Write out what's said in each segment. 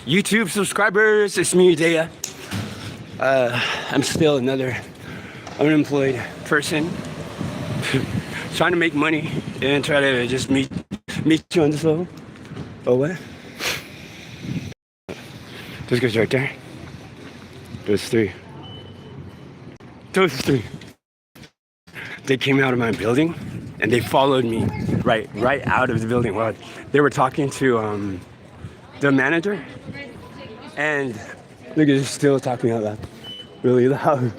YouTube subscribers, it's me, eDEYA. I'm still another unemployed person trying to make money and try to just meet you on this level. Oh, what? Those guys right there. Those three. They came out of my building and they followed me right out of the building while they were talking to the manager. And look, they're still talking out loud, really loud.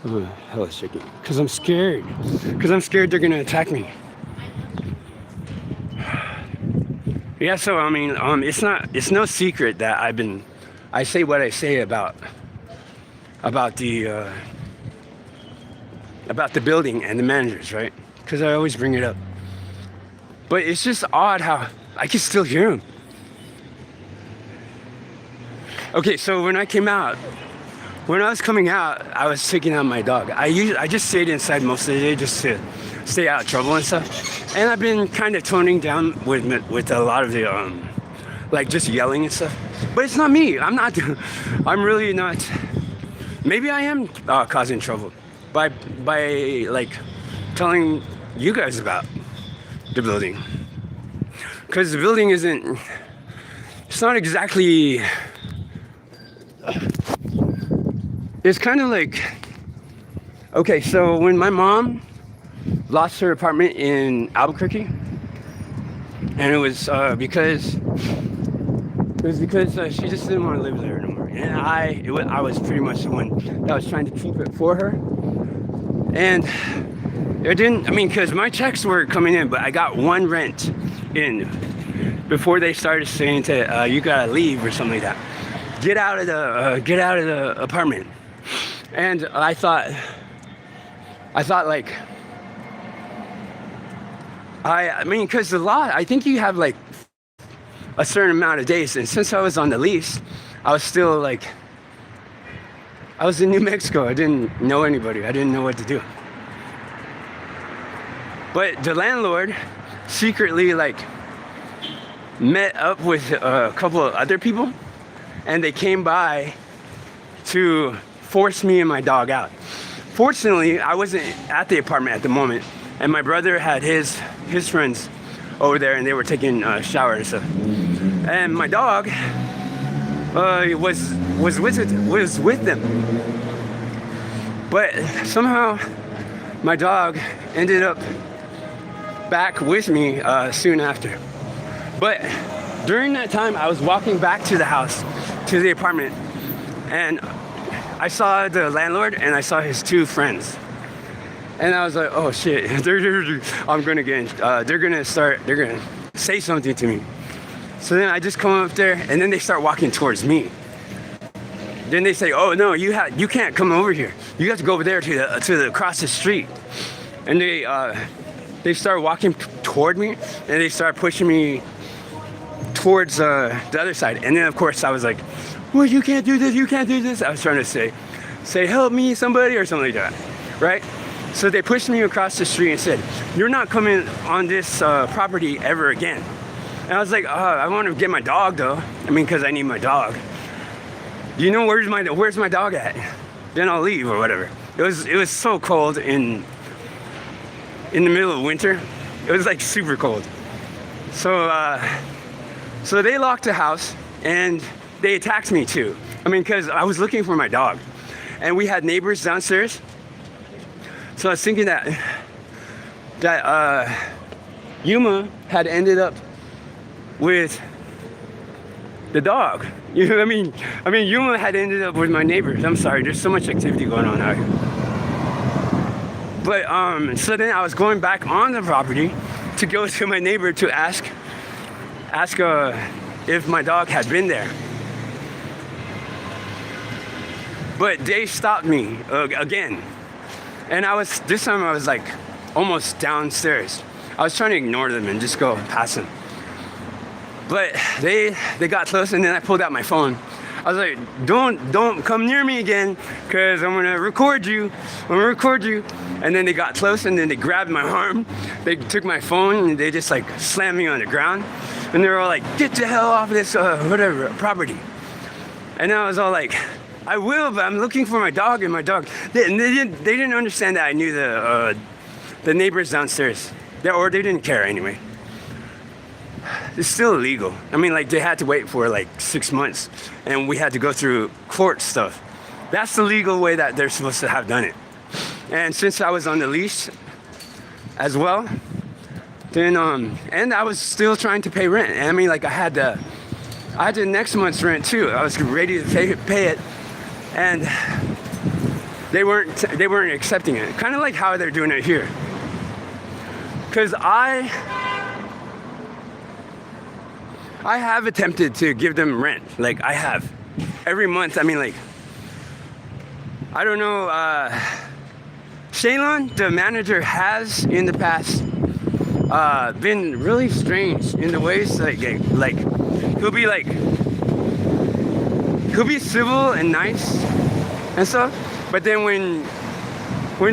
Oh, hell is shaking. Cause I'm scared. They're gonna attack me. Yeah, so I mean, it's no secret that I say what I say about the building and the managers, right? Because I always bring it up. But it's just odd how I can still hear them. Okay, so when I was coming out, I was taking out my dog. I just stayed inside most of the day just to stay out of trouble and stuff. And I've been kind of toning down with a lot of the like just yelling and stuff. But it's not me. I'm really not. Maybe I am causing trouble by like telling you guys about the building, because the building it's not exactly, it's kind of like, okay, so when my mom lost her apartment in Albuquerque, and it was because she just didn't want to live there anymore, and I was pretty much the one that was trying to keep it for her. And it didn't, because my checks were coming in, but I got one rent in before they started saying to you gotta leave or something like that. Get out of the apartment. And I thought like, because the law, I think you have like a certain amount of days, and since I was on the lease, I was still like, I was in New Mexico. I didn't know anybody. I didn't know what to do. But the landlord secretly like met up with a couple of other people, and they came by to force me and my dog out. Fortunately, I wasn't at the apartment at the moment, and my brother had his friends over there, and they were taking a shower and stuff. And my dog was with them. But somehow my dog ended up back with me soon after. But during that time, I was walking back to the house, to the apartment, and I saw the landlord and I saw his two friends. And I was like, oh shit, I'm gonna get in, they're gonna say something to me. So then I just come up there, and then they start walking towards me. Then they say, oh no, you can't come over here. You have to go over there to the across the street. And they start walking toward me, and they start pushing me towards the other side. And then of course I was like, well, you can't do this. I was trying to say help me, somebody, or something like that, right? So they pushed me across the street and said, you're not coming on this property ever again. And I was like, I want to get my dog though. Because I need my dog. Do you know where's my dog at? Then I'll leave or whatever. It was so cold in the middle of winter. It was like super cold. So they locked the house and they attacked me too. Because I was looking for my dog, and we had neighbors downstairs. So I was thinking that yUMa had ended up with the dog. You know what I mean? yUMa had ended up with my neighbors. I'm sorry, there's so much activity going on out here. But so then I was going back on the property to go to my neighbor to ask if my dog had been there. But they stopped me again. And this time I was like almost downstairs. I was trying to ignore them and just go past them. But they got close, and then I pulled out my phone. I was like, don't come near me again, because I'm gonna record you. And then they got close, and then they grabbed my arm. They took my phone, and they just like slammed me on the ground. And they were all like, get the hell off this whatever property. And I was all like, I will, but I'm looking for my dog and my dog. They didn't understand that I knew the neighbors downstairs. Or they didn't care anyway. It's still illegal. I mean, like, they had to wait for like 6 months, and we had to go through court stuff. That's the legal way that they're supposed to have done it. And since I was on the leash as well, then and I was still trying to pay rent. And I mean, like, I had the next month's rent too. I was ready to pay it, and they weren't accepting it. Kind of like how they're doing it here. Because I have attempted to give them rent. Like, I have. Every month, I mean, like, I don't know, Shaylon, the manager, has in the past been really strange in the ways, like he'll be civil and nice and stuff, but then when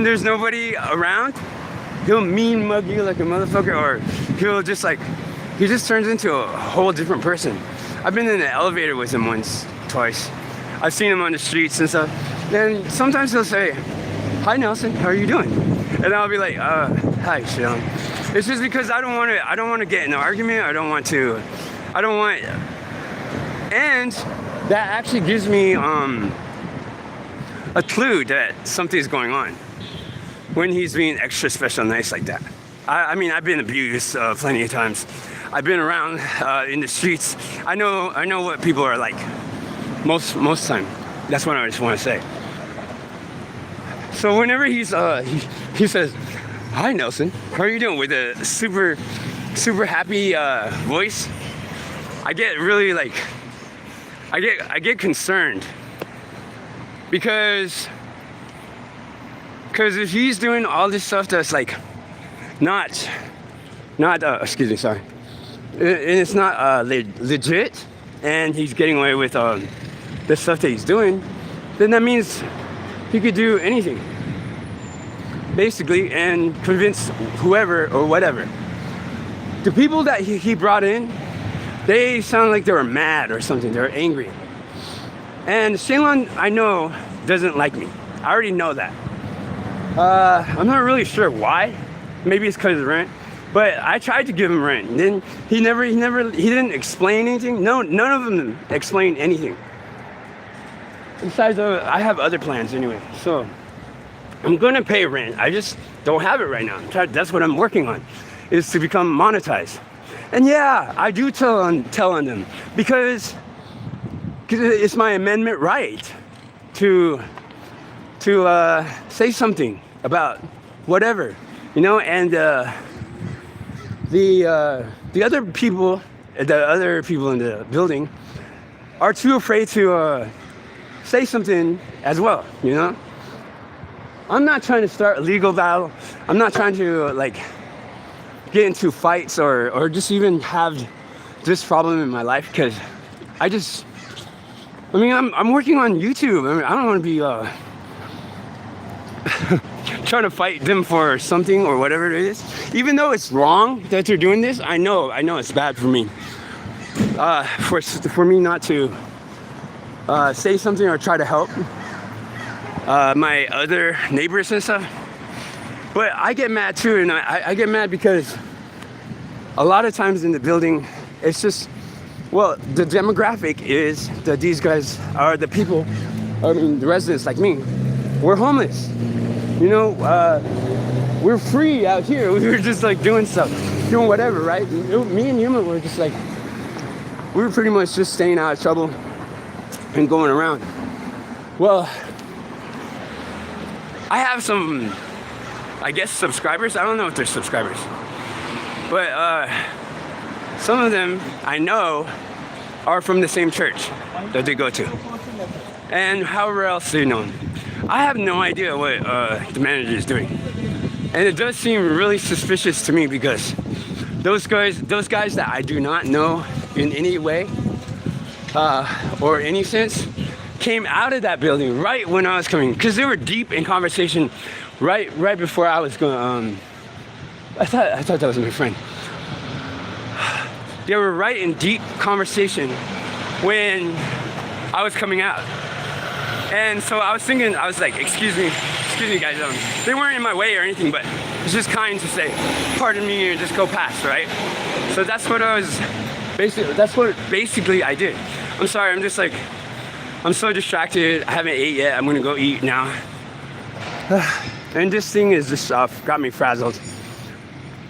there's nobody around, he'll mean mug you like a motherfucker, or he'll just like, he just turns into a whole different person. I've been in the elevator with him twice. I've seen him on the streets and stuff. Then sometimes he'll say, hi Nelson, how are you doing? And I'll be like, hi Sean. It's just because I don't want to get in an argument. And that actually gives me a clue that something's going on when he's being extra special nice like that. I mean, I've been abused plenty of times. I've been around in the streets. I know what people are like most time. That's what I just want to say. So whenever he says, hi Nelson, how are you doing, with a super happy voice, I get really like, I get concerned, because if he's doing all this stuff that's like not excuse me, sorry, and it's not legit, and he's getting away with the stuff that he's doing, then that means he could do anything, basically, and convince whoever or whatever. The people that he brought in, they sound like they were mad or something. They were angry. And Shaylon, I know, doesn't like me. I already know that. I'm not really sure why. Maybe it's because of rent. But I tried to give him rent. And then he didn't explain anything. No, none of them explained anything. Besides, I have other plans anyway. So I'm gonna pay rent. I just don't have it right now. That's what I'm working on, is to become monetized. And yeah, I do tell on them, because it's my amendment right to say something about whatever, you know. And the other people in the building are too afraid to say something as well, you know. I'm not trying to start a legal battle. I'm not trying to like get into fights or just even have this problem in my life, because I'm working on YouTube. I mean, I don't want to be trying to fight them for something or whatever it is. Even though it's wrong that they're doing this, I know it's bad for me. For me not to say something or try to help my other neighbors and stuff. But I get mad too, and I get mad because a lot of times in the building, it's just, well, the demographic is that these guys are the people, I mean, the residents like me, we're homeless. You know, we're free out here. We were just like doing stuff, doing whatever, right? Me and yUMa were just like, we were pretty much just staying out of trouble and going around. Well, I have some, I guess, subscribers. I don't know if they're subscribers, but some of them I know are from the same church that they go to, and however else they know. I have no idea what the manager is doing, and it does seem really suspicious to me, because those guys that I do not know in any way, or any sense came out of that building right when I was coming, because they were deep in conversation right before I was going. I thought that was my friend. They were right in deep conversation when I was coming out. And so I was thinking, I was like, excuse me guys, they weren't in my way or anything, but it's just kind to say, pardon me, and just go past, right? So that's what basically I did. I'm sorry, I'm so distracted, I haven't ate yet, I'm gonna go eat now. And this thing is just got me frazzled.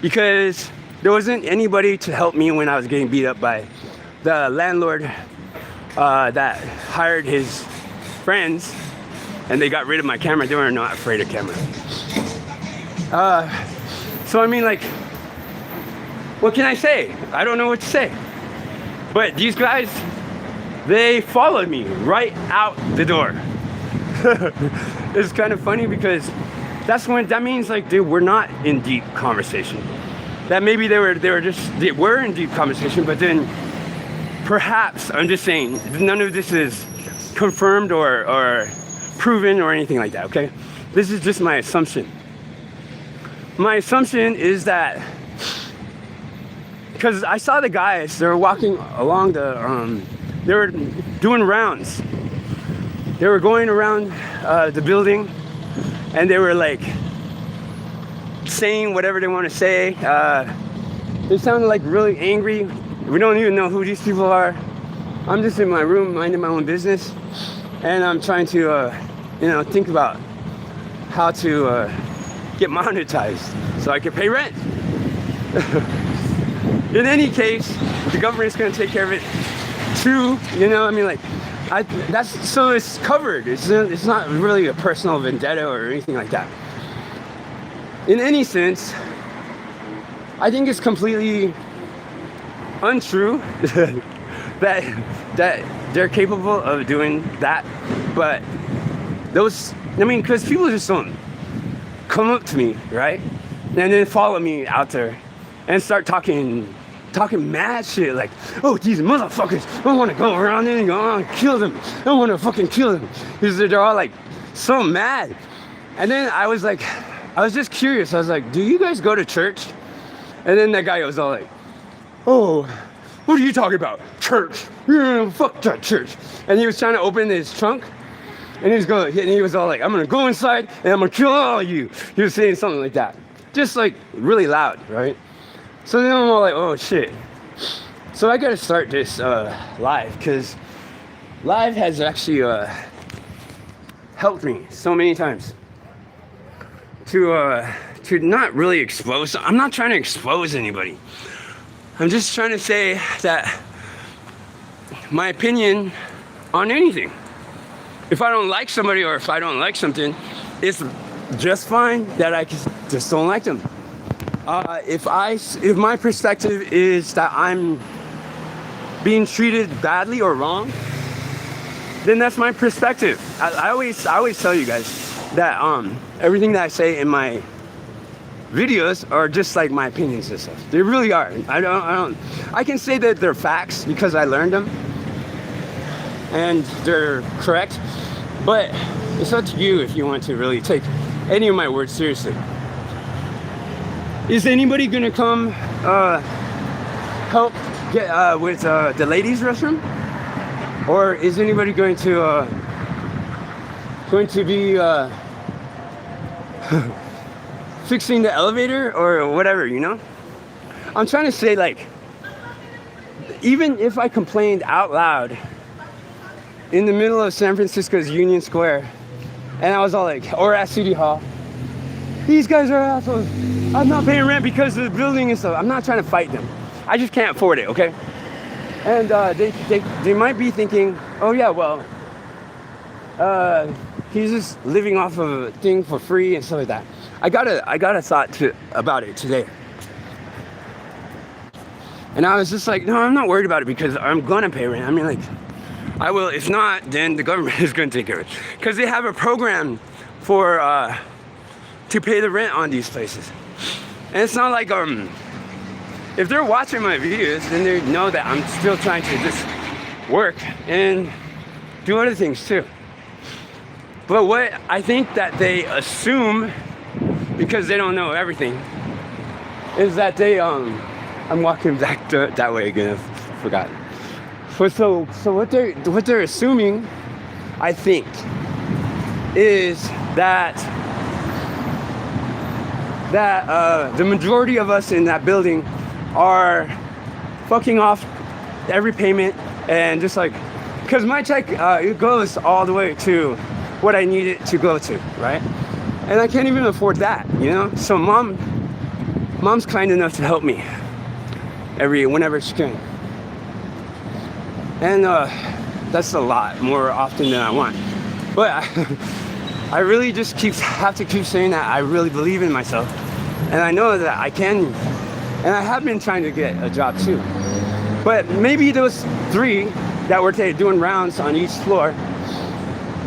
Because there wasn't anybody to help me when I was getting beat up by the landlord that hired his friends, and they got rid of my camera. They were not afraid of cameras. So I mean, like, what can I say? I don't know what to say. But these guys, they followed me right out the door. It's kind of funny because that means like they were not in deep conversation. That maybe they were in deep conversation, but then perhaps, I'm just saying, none of this is confirmed or proven or anything like that, okay? This is just my assumption. My assumption is that, because I saw the guys, they were walking along they were doing rounds. They were going around the building, and they were like saying whatever they want to say. They sounded like really angry. We don't even know who these people are. I'm just in my room minding my own business, and I'm trying to think about how to get monetized so I can pay rent. In any case, the government's going to take care of it too. So it's covered. It's not really a personal vendetta or anything like that. In any sense, I think it's completely untrue that they're capable of doing that. But because people just don't come up to me, right? And then follow me out there and start talking mad shit like, oh, these motherfuckers, I want to go around there and go on and kill them. I want to fucking kill them. Because they're all like so mad. And then I was just curious. I was like, do you guys go to church? And then that guy was all like, oh, what are you talking about? Church. Fuck that church. And he was trying to open his trunk. And he was all like, I'm going to go inside and I'm going to kill all of you. He was saying something like that. Just like really loud, right? So then I'm all like, oh shit. So I got to start this live, because live has actually helped me so many times to not really expose. I'm not trying to expose anybody. I'm just trying to say that my opinion on anything. If I don't like somebody or if I don't like something, it's just fine that I just don't like them. If my perspective is that I'm being treated badly or wrong, then that's my perspective. I always tell you guys that everything that I say in my videos are just like my opinions and stuff. They really are. I can say that they're facts because I learned them and they're correct, but it's up to you if you want to really take any of my words seriously. Is anybody gonna come help get with the ladies' restroom, or is anybody going to be fixing the elevator or whatever? I'm trying to say, like, even if I complained out loud in the middle of San Francisco's Union Square, and I was all like, or at City Hall, these guys are assholes. I'm not paying rent because of the building and stuff. I'm not trying to fight them. I just can't afford it, okay? And they might be thinking, oh yeah, well, he's just living off of a thing for free and stuff like that. I got a thought about it today. And I was just like, no, I'm not worried about it because I'm gonna pay rent. I mean, like, I will. If not, then the government is gonna take care of it. Because they have a program for to pay the rent on these places. And it's not like if they're watching my videos, then they know that I'm still trying to just work and do other things too. But what I think that they assume, because they don't know everything, is that they I'm walking back that way again. I forgot. So what they're assuming, I think, is that the majority of us in that building are fucking off every payment, and just like, because my check it goes all the way to what I need it to go to, right? And I can't even afford that, you know. So mom's kind enough to help me whenever she can, and that's a lot more often than I want. But I really just have to keep saying that I really believe in myself, and I know that I can, and I have been trying to get a job too. But maybe those 3 that were doing rounds on each floor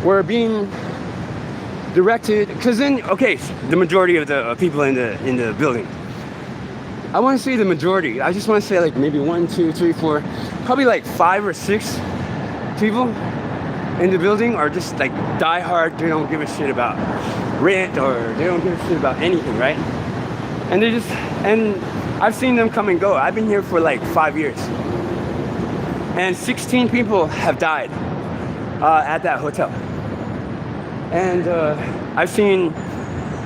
were being directed, because then, okay, the majority of the people in the building, I want to say the majority, I just want to say like maybe 1, 2, 3, 4, probably like 5 or 6 people in the building are just like die hard. They don't give a shit about rent, or they don't give a shit about anything, right? And and I've seen them come and go. I've been here for like 5 years, and 16 people have died at that hotel. And I've seen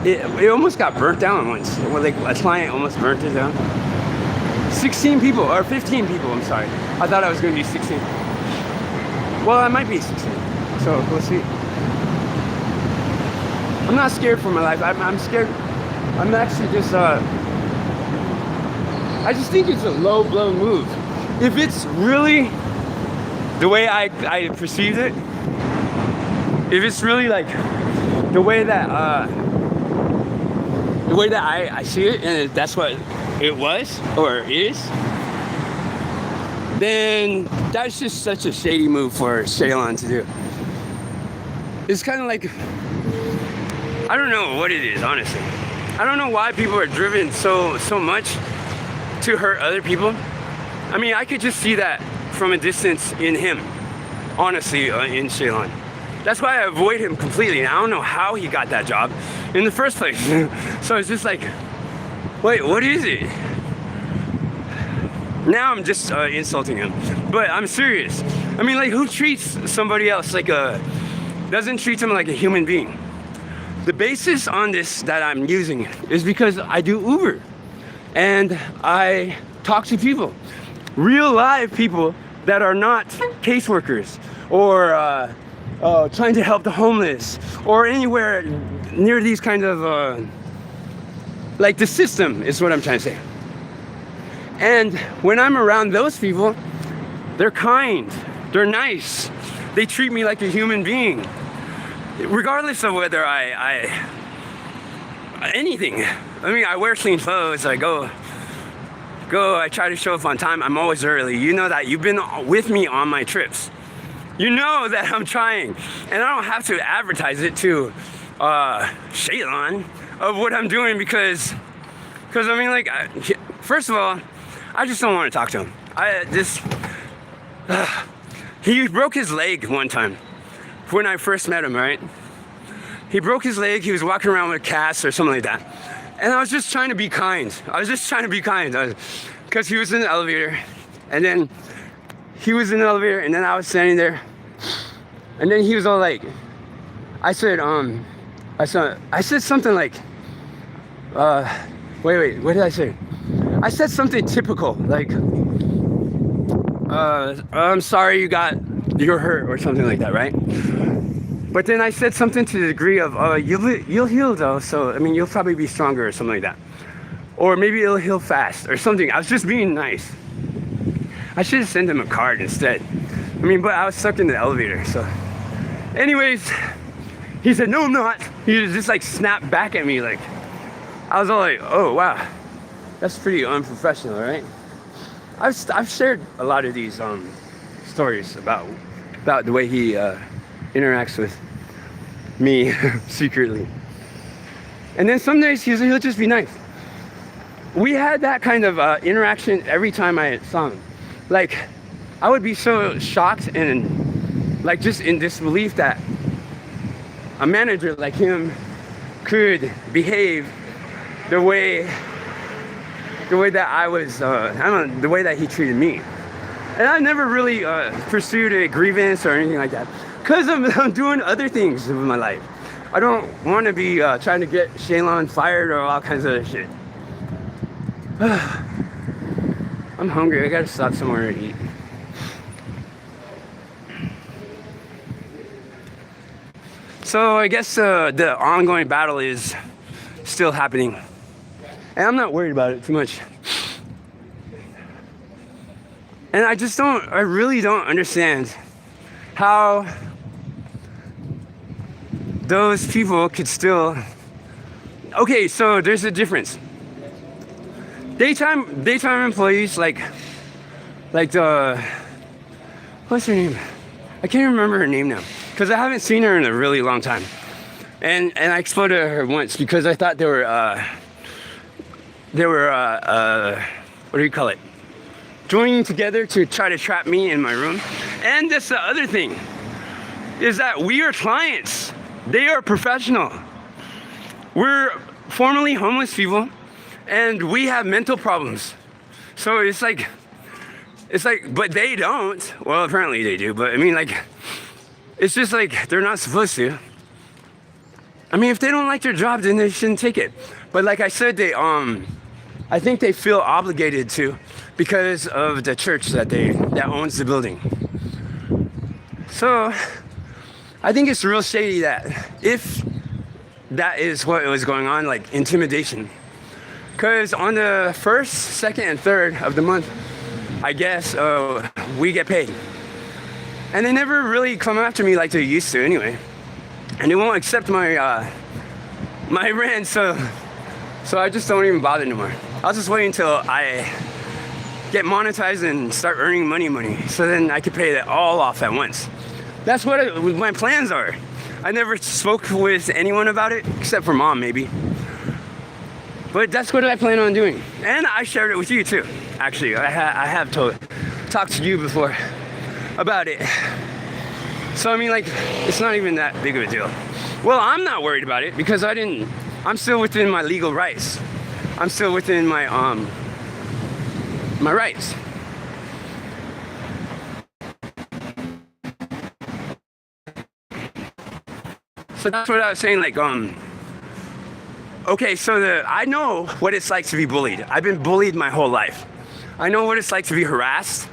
it almost got burnt down once. Like a client almost burnt it down. 16 people, or 15 people, I'm sorry. I thought I was going to be 16. Well, I might be 16, so we'll see. I'm not scared for my life. I'm scared. I'm actually just, I just think it's a low-blow move. If it's really the way I perceive it, if it's really like the way that I see it, and that's what it was or is, then that's just such a shady move for Shaylon to do. It's kind of like, I don't know what it is, honestly. I don't know why people are driven so much to hurt other people. I mean, I could just see that from a distance in him, honestly, in Shaylon. That's why I avoid him completely. And I don't know how he got that job in the first place. So it's just like, wait, what is it? Now I'm just insulting him, but I'm serious. I mean, like, who treats somebody else like doesn't treat them like a human being? The basis on this that I'm using is because I do Uber, and I talk to people, real live people that are not caseworkers or trying to help the homeless or anywhere near these kind of, like the system is what I'm trying to say. And when I'm around those people, they're kind, they're nice, they treat me like a human being, regardless of whether anything. I mean, I wear clean clothes, I go, I try to show up on time, I'm always early. You know that, you've been with me on my trips. You know that I'm trying, and I don't have to advertise it to Shaylon of what I'm doing because I mean, like, first of all, I just don't want to talk to him. He broke his leg one time when I first met him, right? He broke his leg, he was walking around with a cast or something like that. And I was just trying to be kind. Because he was in the elevator, and then he was in the elevator, and then I was standing there, and then he was all like, I said something like, wait, what did I say? I said something typical, like, I'm sorry you're hurt or something like that, right? But then I said something to the degree of, you'll heal though, so, I mean, you'll probably be stronger or something like that. Or maybe it'll heal fast or something. I was just being nice. I should have sent him a card instead. I mean, but I was stuck in the elevator, so. Anyways, he said, no, I'm not. He just like snapped back at me, like, I was all like, oh, wow. That's pretty unprofessional, right? I've shared a lot of these stories about the way he interacts with me secretly. And then some days he'll just be nice. We had that kind of interaction every time I saw him. Like, I would be so shocked and like just in disbelief that a manager like him could behave the way that I was, I don't know, the way that he treated me. And I never really pursued a grievance or anything like that because I'm doing other things with my life. I don't want to be trying to get Shaylon fired or all kinds of other shit. I'm hungry. I gotta stop somewhere to eat. So I guess the ongoing battle is still happening. And I'm not worried about it too much. And I really don't understand how those people could still, okay, so there's a difference. Daytime employees like the, what's her name? I can't remember her name now because I haven't seen her in a really long time. And I exploded at her once because I thought they were what do you call it? Joining together to try to trap me in my room. And that's the other thing, is that we are clients. They are professional. We're formerly homeless people, and we have mental problems. So it's like, but they don't. Well, apparently they do, but I mean, like, it's just like they're not supposed to. I mean, if they don't like their job, then they shouldn't take it. But like I said, I think they feel obligated to because of the church that owns the building. So I think it's real shady that if that is what was going on, like intimidation. Because on the 1st, 2nd, and 3rd of the month, I guess, we get paid. And they never really come after me like they used to anyway. And they won't accept my my rent, so I just don't even bother anymore. I'll just wait until I get monetized and start earning money, so then I can pay that all off at once. That's what my plans are. I never spoke with anyone about it, except for mom maybe. But that's what I plan on doing. And I shared it with you too. Actually, I have talked to you before about it. So I mean, like, it's not even that big of a deal. Well, I'm not worried about it because I'm still within my legal rights. I'm still within my my rights. So that's what I was saying, like, okay, so I know what it's like to be bullied. I've been bullied my whole life. I know what it's like to be harassed.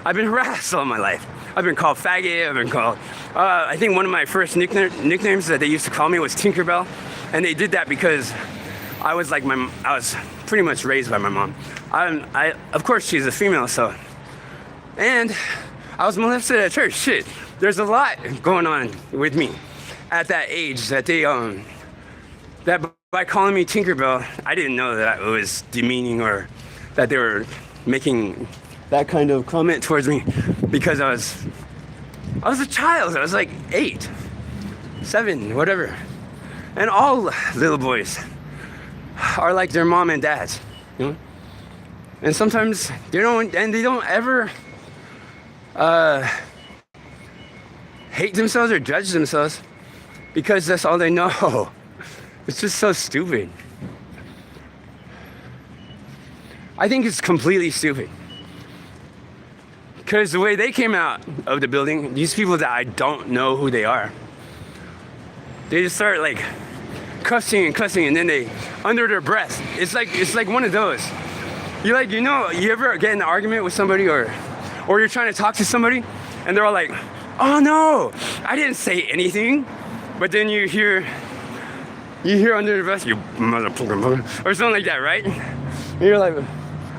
I've been harassed all my life. I've been called faggot, I've been called, I think one of my first nicknames that they used to call me was Tinkerbell. And they did that because I was pretty much raised by my mom. Of course, she's a female, so. And I was molested at church, shit. There's a lot going on with me at that age that that by calling me Tinkerbell, I didn't know that it was demeaning or that they were making that kind of comment towards me because I was a child. I was like 8, 7, whatever. And all little boys are like their mom and dads, you know? And sometimes they don't ever hate themselves or judge themselves because that's all they know. It's just so stupid. I think it's completely stupid. Because the way they came out of the building, these people that I don't know who they are, they just start like cussing, and then they, under their breath, it's like one of those. You ever get in an argument with somebody or you're trying to talk to somebody and they're all like, oh no, I didn't say anything. But then you hear under their breath, you motherfucker, or something like that, right? And you're like,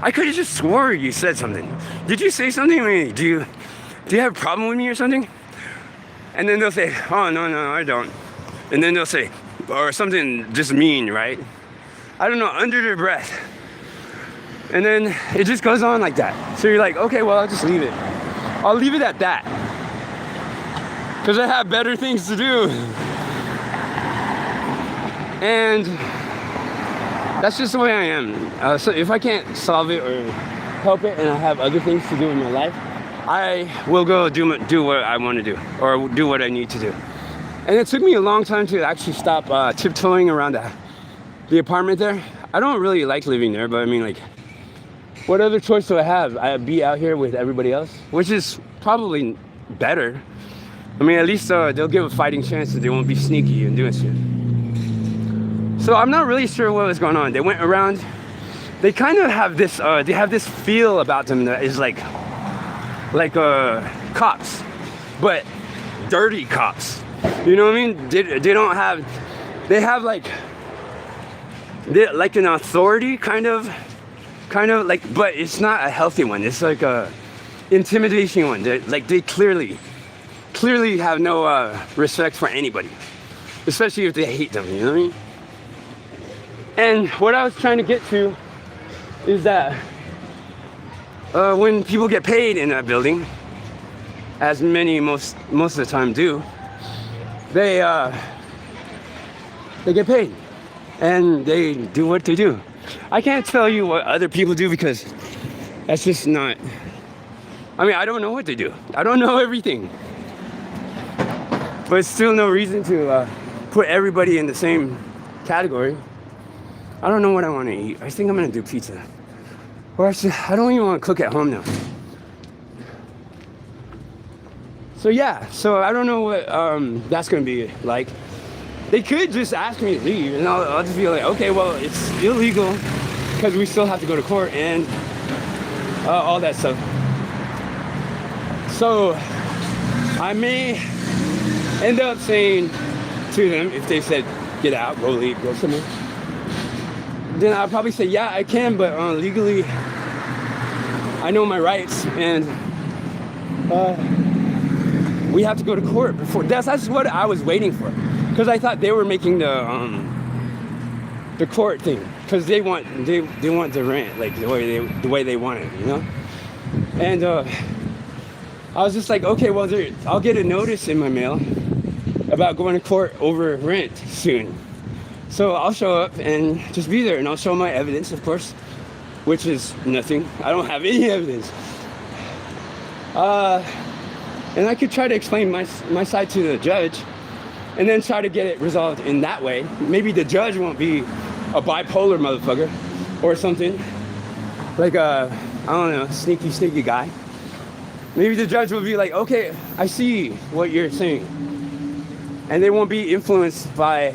I could have just swore you said something. Did you say something? I mean, do you have a problem with me or something? And then they'll say, oh, no, I don't. And then they'll say, or something just mean, right? I don't know, under their breath. And then it just goes on like that. So you're like, okay, well, I'll just leave it. I'll leave it at that. Because I have better things to do. And that's just the way I am. So if I can't solve it or help it and I have other things to do in my life, I will go do what I want to do, or do what I need to do. And it took me a long time to actually stop tiptoeing around the apartment there. I don't really like living there, but I mean, like, what other choice do I have? I'd be out here with everybody else, which is probably better. I mean, at least they'll give a fighting chance that they won't be sneaky and doing shit. So I'm not really sure what was going on. They went around. They kind of have this. They have this feel about them that is like cops, but dirty cops. You know what I mean? They don't have. They have like an authority kind of like, but it's not a healthy one. It's like a intimidation one. They clearly have no respect for anybody, especially if they hate them. You know what I mean? And what I was trying to get to is that when people get paid in that building, as many most of the time do, they get paid and they do what they do. I can't tell you what other people do because that's just not. I mean, I don't know what they do. I don't know everything, but it's still no reason to put everybody in the same category. I don't know what I want to eat. I think I'm gonna do pizza. Or actually, I don't even want to cook at home now. So yeah, so I don't know what that's gonna be like. They could just ask me to leave, and I'll just be like, okay, well, it's illegal because we still have to go to court and all that stuff. So I may end up saying to them, if they said, get out, go leave, go somewhere, then I'll probably say, yeah, I can, but legally, I know my rights, and we have to go to court before. That's what I was waiting for, because I thought they were making the court thing, because they want the rent like the way they want it, you know. And I was just like, okay, well, I'll get a notice in my mail about going to court over rent soon. So I'll show up and just be there, and I'll show my evidence, of course, which is nothing. I don't have any evidence. And I could try to explain my side to the judge, and then try to get it resolved in that way. Maybe the judge won't be a bipolar motherfucker or something, like I don't know, sneaky guy. Maybe the judge will be like, okay, I see what you're saying, and they won't be influenced by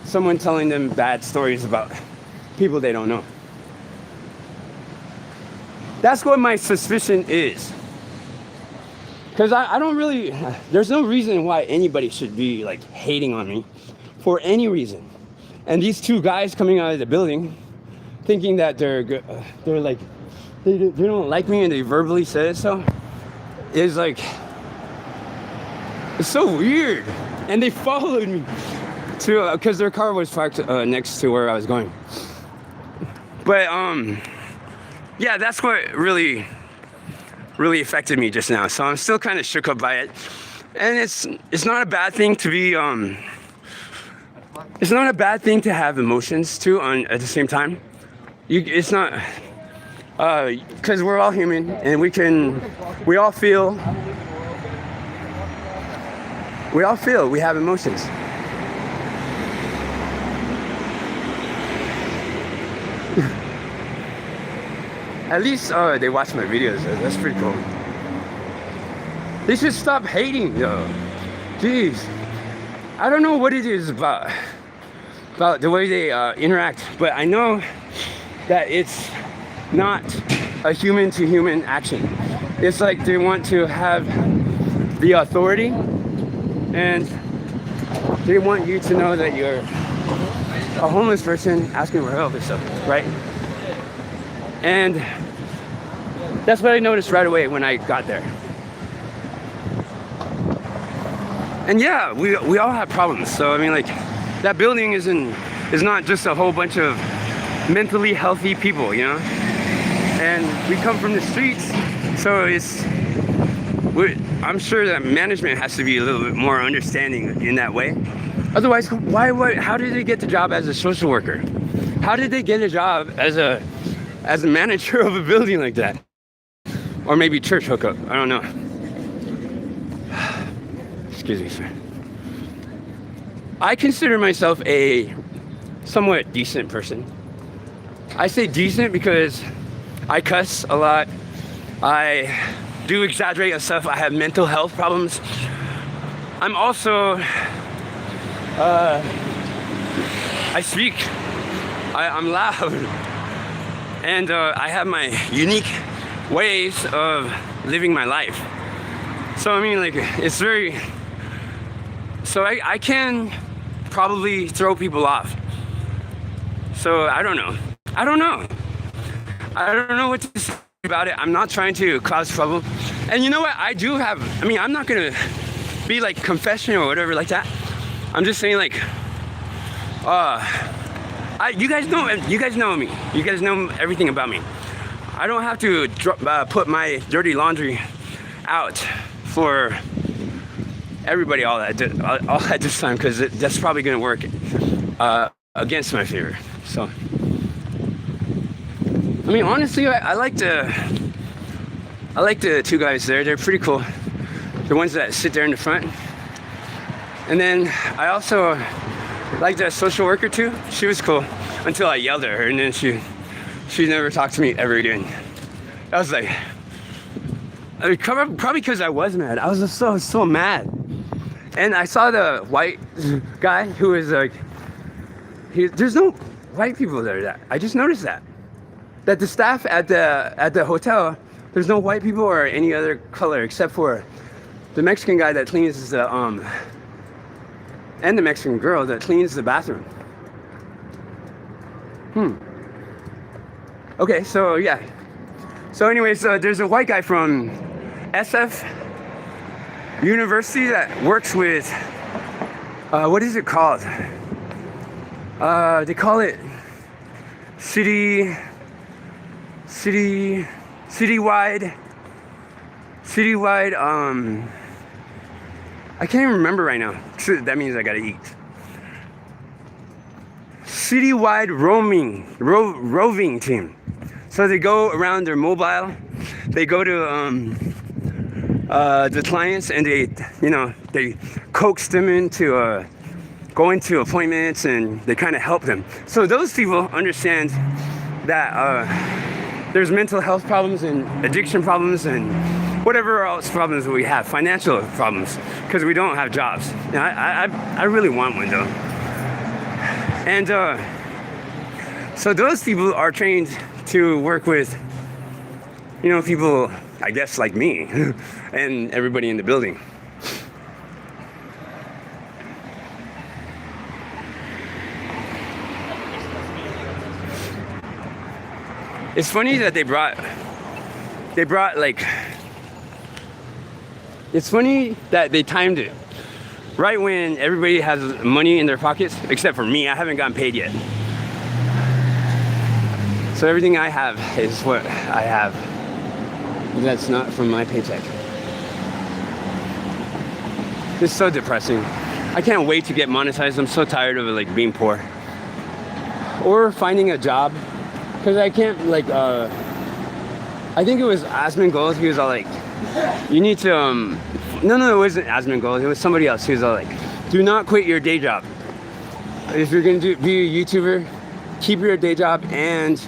someone telling them bad stories about people they don't know. That's what my suspicion is. Because I don't really, there's no reason why anybody should be like hating on me for any reason. And these two guys coming out of the building thinking that they're like, they don't like me and they verbally said so, is like, it's so weird. And they followed me to, because their car was parked next to where I was going. But yeah, that's what really affected me just now. So I'm still kind of shook up by it. And it's not a bad thing to be it's not a bad thing to have emotions too at the same time. It's not because we're all human and we all feel, we have emotions. At least they watch my videos. That's pretty cool. They should stop hating, though. Jeez, I don't know what it is about the way they interact, but I know that it's not a human-to-human action. It's like they want to have the authority, and they want you to know that you're a homeless person asking for help and stuff, right? And that's what I noticed right away when I got there. And yeah, we all have problems. So I mean, like, that building is not just a whole bunch of mentally healthy people, you know. And we come from the streets, so I'm sure that management has to be a little bit more understanding in that way. Otherwise, how did they get the job as a social worker? How did they get a job as a manager of a building like that? Or maybe church hookup. I don't know. Excuse me, sir. I consider myself a somewhat decent person. I say decent because I cuss a lot. I do exaggerate on stuff. I have mental health problems. I'm also, I speak. I'm loud. And I have my unique ways of living my life. So I mean, like, it's very, so I can probably throw people off. So I don't know. I don't know what to say about it. I'm not trying to cause trouble. And you know what? I do have, I mean, I'm not gonna be like confession or whatever like that. I'm just saying, like, you guys know me. You guys know everything about me. I don't have to put my dirty laundry out for everybody all at this time, because that's probably gonna work against my favor. So, I mean, honestly, I like the two guys there. They're pretty cool. The ones that sit there in the front. And then I also like the social worker too. She was cool until I yelled at her, and then she never talked to me ever again. I was like, I mean, probably because I was mad. I was just so mad. And I saw the white guy who was like, there's no white people there. I just noticed that the staff at the hotel, there's no white people or any other color except for the Mexican guy that cleans the and the Mexican girl that cleans the bathroom. Okay, so yeah. So anyways, there's a white guy from SF University that works with, what is it called? They call it citywide, I can't even remember right now. That means I gotta eat. Citywide roving team. So they go around their mobile. They go to the clients, and they coax them into going to appointments, and they kind of help them. So those people understand that there's mental health problems and addiction problems and whatever else problems we have, financial problems, because we don't have jobs. And I really want one though. And so those people are trained to work with, people, I guess, like me and everybody in the building. It's funny that they brought like, it's funny that they timed it right when everybody has money in their pockets, except for me. I haven't gotten paid yet. So everything I have is what I have. That's not from my paycheck. It's so depressing. I can't wait to get monetized. I'm so tired of like being poor. Or finding a job. Because I can't I think it was Asmongold. He was all like, you need to, no, it wasn't Asmongold. It was somebody else. He was all like, do not quit your day job. If you're going to be a YouTuber, keep your day job and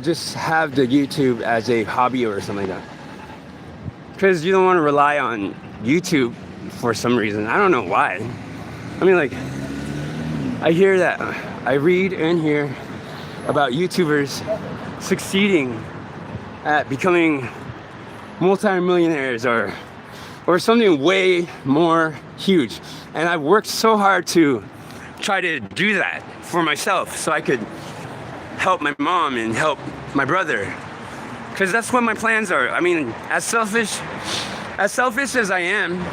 just have the YouTube as a hobby or something like that. Because you don't want to rely on YouTube for some reason. I don't know why. I mean, like, I read and hear about YouTubers succeeding at becoming multi-millionaires or something way more huge. And I've worked so hard to try to do that for myself so I could help my mom and help my brother. Because that's what my plans are. I mean, as selfish as I am,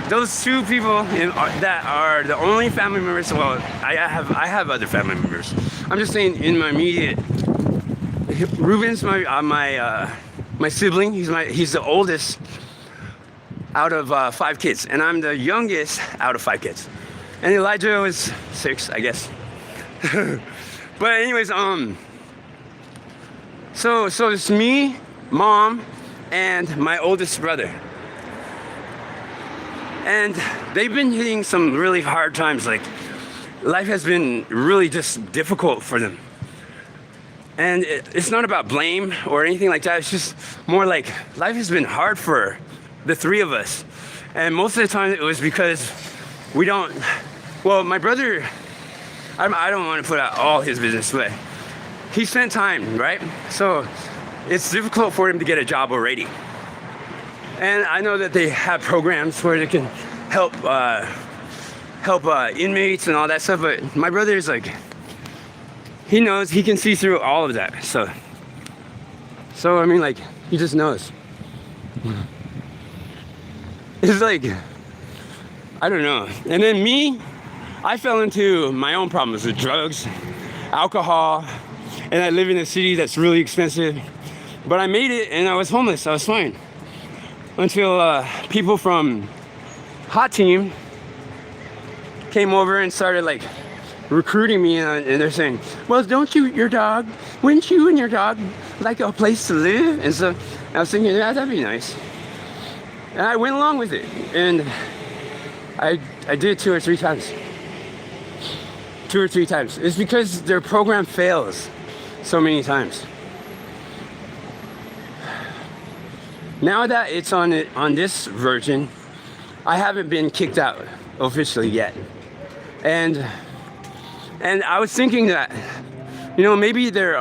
those two people that are the only family members, well, I have other family members. I'm just saying in my immediate, Ruben's my sibling. He's the oldest out of 5 kids, and I'm the youngest out of 5 kids. And Elijah was 6, I guess. But anyways, so it's me mom, and my oldest brother. And they've been hitting some really hard times. Like, life has been really just difficult for them. And it's not about blame or anything like that. It's just more like life has been hard for the three of us. And most of the time it was because we don't, well, my brother, I don't want to put out all his business, but he spent time, right? So it's difficult for him to get a job already. And I know that they have programs where they can help inmates and all that stuff, but my brother is like, he knows, he can see through all of that. So I mean, like, he just knows. It's like, I don't know. And then me, I fell into my own problems with drugs, alcohol, and I live in a city that's really expensive. But I made it and I was homeless, I was fine. Until people from Hot Team came over and started like recruiting me, and they're saying, well, don't you, your dog, wouldn't you and your dog like a place to live? And so I was thinking, yeah, that'd be nice. And I went along with it, and I did it 2 or 3 times. 2 or 3 times. It's because their program fails so many times. Now that it's on this version, I haven't been kicked out officially yet. And I was thinking that, you know, maybe they're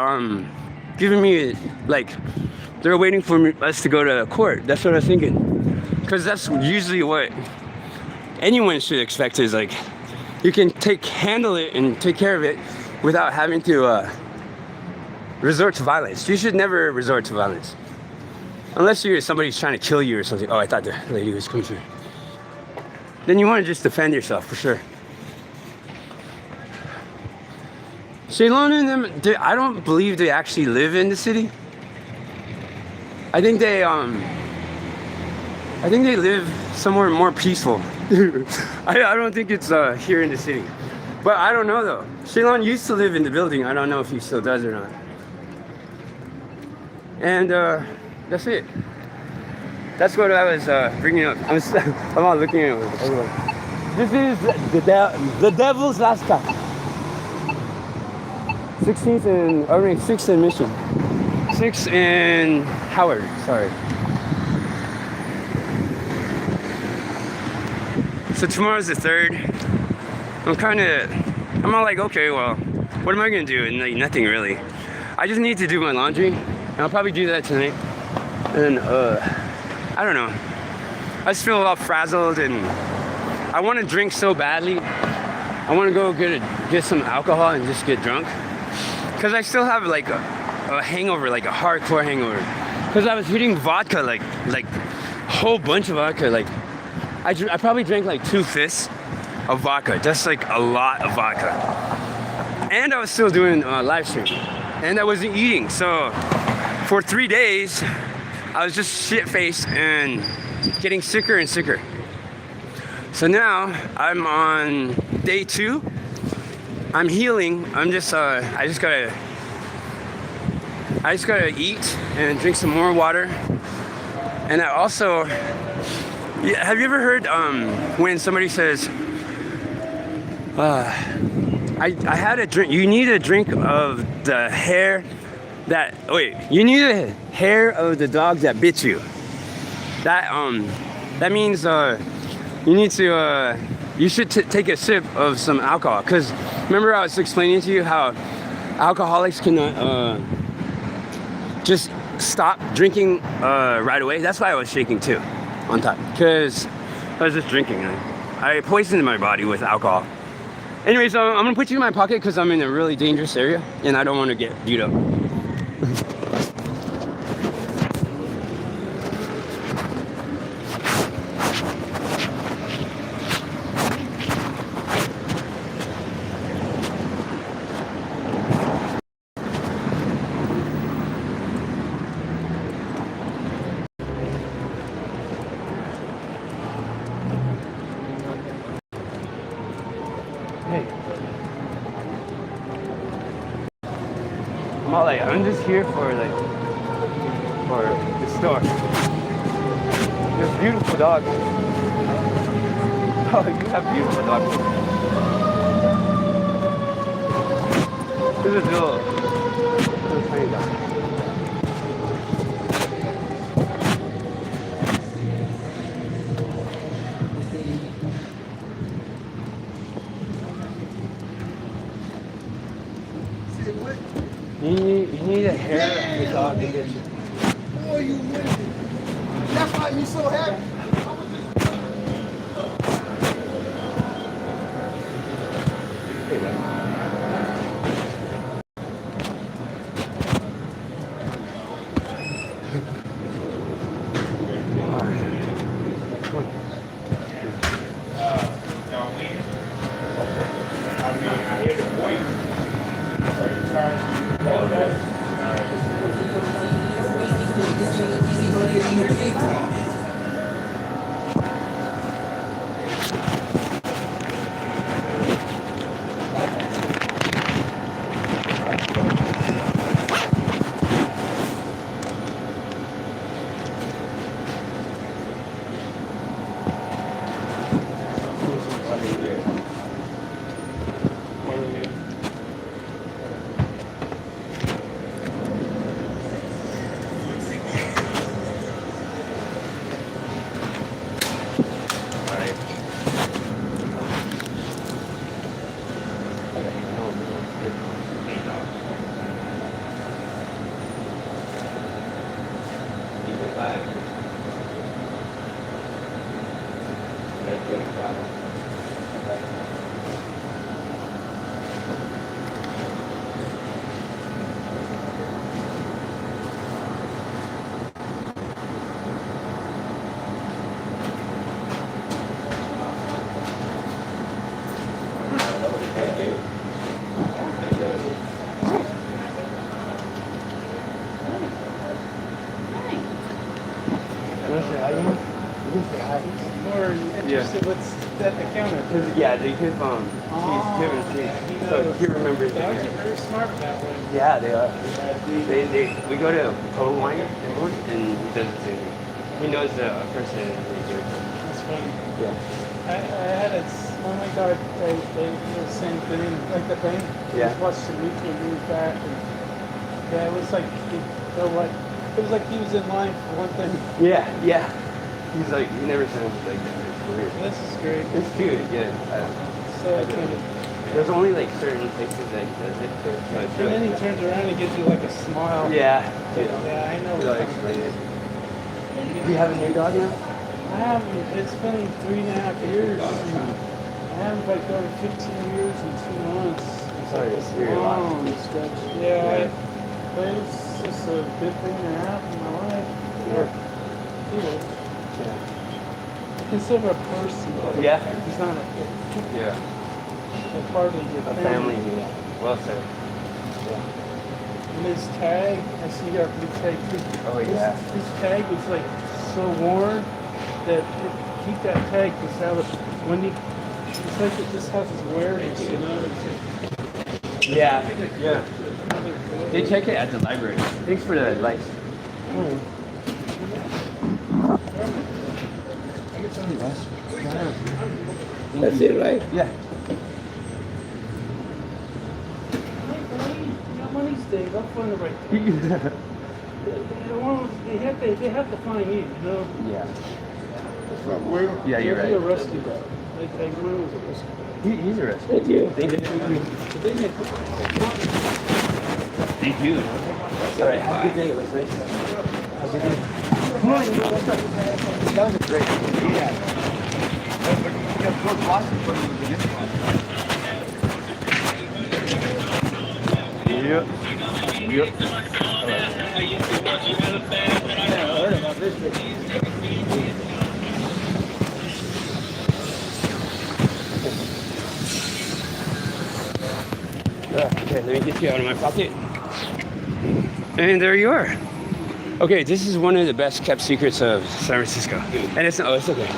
giving me, like, they're waiting for us to go to court. That's what I was thinking. Because that's usually what anyone should expect, is like, you can handle it and take care of it without having to resort to violence. You should never resort to violence. Unless somebody's trying to kill you or something. Oh, I thought the lady was coming through. Then you want to just defend yourself, for sure. Shaylon and them, I don't believe they actually live in the city. I think they live somewhere more peaceful. I don't think it's here in the city. But I don't know though. Shaylon used to live in the building. I don't know if he still does or not. And that's it. That's what I was bringing up. I'm not looking at everyone. This is the Devil's Last Stop. 6th and Mission. 6th and Howard, sorry. So tomorrow's the 3rd. I'm all like, okay, well, what am I gonna do? And like, nothing really. I just need to do my laundry, and I'll probably do that tonight. And I don't know. I just feel all frazzled, and I want to drink so badly. I want to go get some alcohol and just get drunk. Because I still have like a hangover, like a hardcore hangover. Because I was hitting vodka, like a whole bunch of vodka. Like I probably drank like 2 fists of vodka. That's like a lot of vodka. And I was still doing live stream. And I wasn't eating. So for 3 days, I was just shit-faced and getting sicker and sicker. So now I'm on day 2. I'm healing. I just gotta eat and drink some more water. And I also, have you ever heard when somebody says, I had a drink, you need a drink of the hair you need a hair of the dog that bit you. That means you need to you should take a sip of some alcohol. Because remember I was explaining to you how alcoholics cannot just stop drinking right away. That's why I was shaking too on top, because I was just drinking. I poisoned my body with alcohol. Anyway, so I'm gonna put you in my pocket because I'm in a really dangerous area and I don't want to get beat up. I'm just here for store. There's beautiful dogs. Oh, you have beautiful dogs. This is little tiny dog. You need a hair of the dog to get you. Oh, you win. That's why you so happy. More interested what's at the counter. Yeah, they give cheese. So he remembers. Dogs are very smart that way. Yeah, they are. We go to Total Wine and he does the same thing. He knows the person. That's funny. Yeah. I had when we got they did the same thing, like the bank. Yeah. Just watched the YouTube move back, and yeah, it was like it was like he was in line for one thing. Yeah. He's like, he never sounds like that. It's weird. This is great. It's cute, yeah. So cute. There's only like certain places that he does it to. So And then he turns around and gives you like a smile. Yeah. Yeah, I know. He'll explain it. Do you have a new dog now? I haven't. It's been 3.5 years. I havened like over 15 years and 2 months. It's Sorry, like it's this weird. long stretch. Yeah. But it's just a good thing to have in my life. Yeah. Yeah. Consider a person. Yeah. He's not a Yeah. part of your A family, yeah. Well said. And his tag, I see you got blue tag too. Oh, yeah. His tag is like so worn that keep that tag because when he, it's like it just has his awareness, you know. Yeah. They check it at the library. Thanks for the advice. That's it, right? Yeah. One of these days, I'll find the right thing. They have to find you, you know. Yeah. Where? Yeah, you're He right. arrested that. Like when was arrested. He's arrested. Thank you. Thank you. All right. Have a good day. It was nice. Have a good day. Come on. Let's go. That was great. Yeah. Yep. Okay, let me get you out of my pocket. And there you are. Okay, this is one of the best kept secrets of San Francisco. And it's it's okay.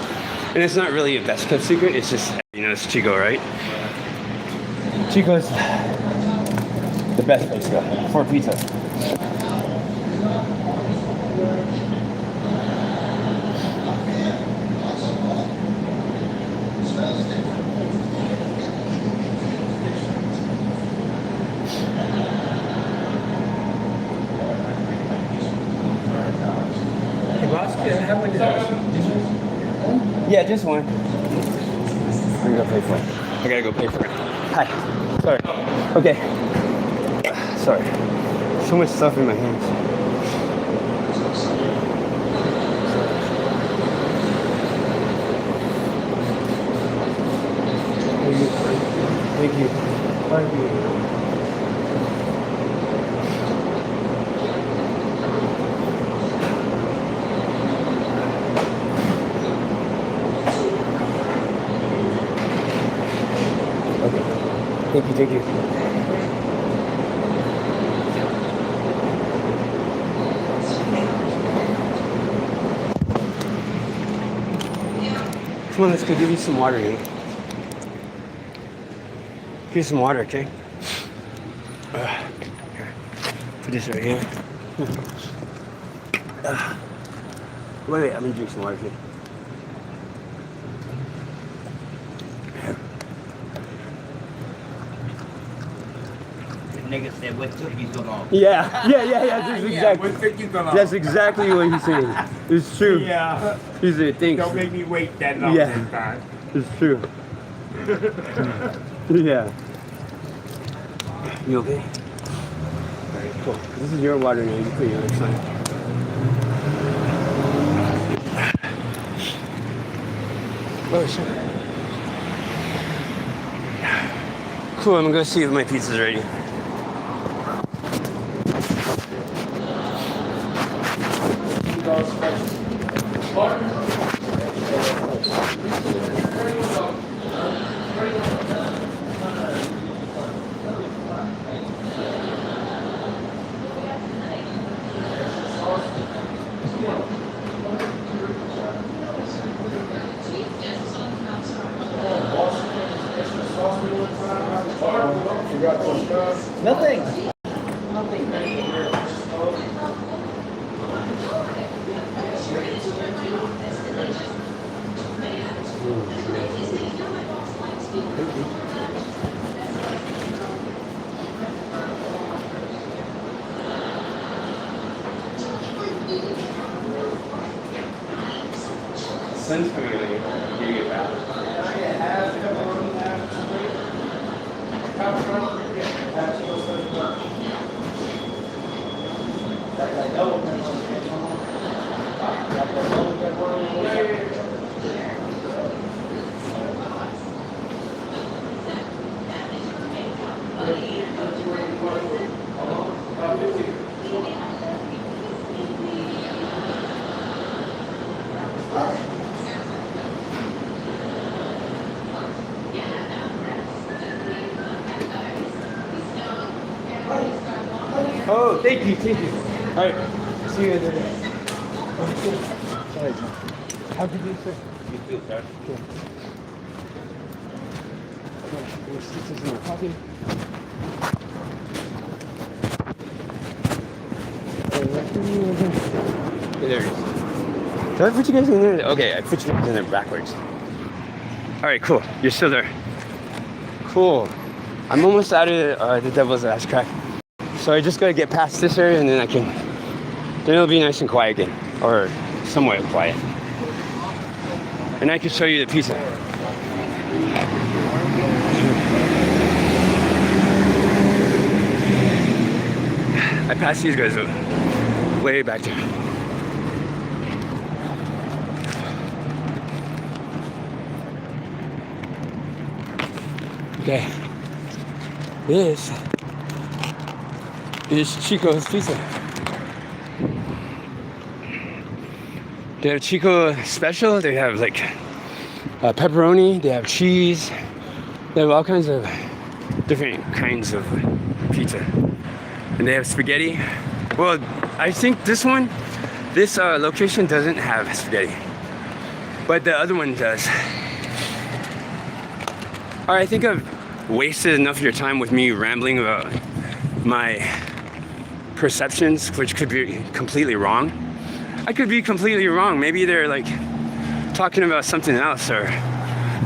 And it's not really a best kept secret, it's just, it's Chico, right? Chico's the best place to go for pizza. How much is that? Yeah, just one. I'm gonna go pay for it. I gotta go pay for it. Hi. Sorry. Okay. Sorry. So much stuff in my hands. Thank you. Thank you. Okay. Thank you, thank you. Come on, let's go give you some water, here. Here's some water, okay? Here. Put this right here. Wait, I'm gonna drink some water here. Nigga said, what took you so long? Yeah. That's exactly what he's saying. It's true. Yeah. He said, thanks. Don't make me wait that long Yeah. this time. It's true. Yeah. You okay? Alright, cool. This is your water now. You put your other side. Oh, shit. Cool, I'm gonna go see if my pizza's ready. Nothing. Sun's coming out here. Can you get back? Oh, thank you, thank you. All right, see you later. Sorry, John. How'd you do, sir? You too, sir. Cool. Okay, let's stick this in my pocket. Hey, there it is. Did I put you guys in there? Okay, I put you guys in there backwards. All right, cool. You're still there. Cool. I'm almost out of the devil's ass crack. So I just gotta get past this area and then then it'll be nice and quiet again. Or somewhat quiet. And I can show you the pizza. I passed these guys way back there. Okay. This is Chico's Pizza. They have Chico special. They have like pepperoni. They have cheese. They have all kinds of different kinds of pizza. And they have spaghetti. Well, I think this location doesn't have spaghetti, but the other one does. All right, I think I've wasted enough of your time with me rambling about my perceptions, which could be completely wrong. I could be completely wrong. Maybe they're like talking about something else, or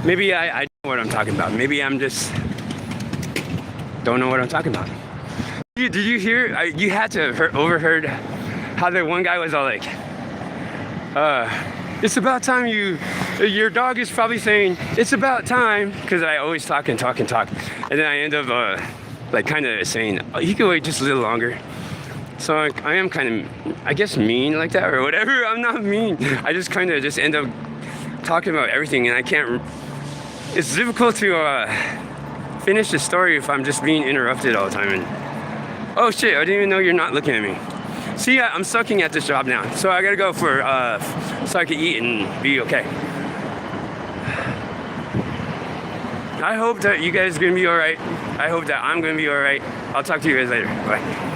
maybe I know what I'm talking about. Maybe I'm just don't know what I'm talking about. Did you hear? You had to have overheard how the one guy was all like, It's about time your dog is probably saying, it's about time, because I always talk and talk and talk. And then I end up like kind of saying, oh, you can wait just a little longer. So I am kind of, I guess, mean like that or whatever. I'm not mean. I just kind of just end up talking about everything, and I can't, it's difficult to finish the story if I'm just being interrupted all the time. And oh shit, I didn't even know you're not looking at me. See, I'm sucking at this job now, so I gotta go for so I can eat and be okay. I hope that you guys are gonna be all right. I hope that I'm gonna be all right. I'll talk to you guys later. Bye.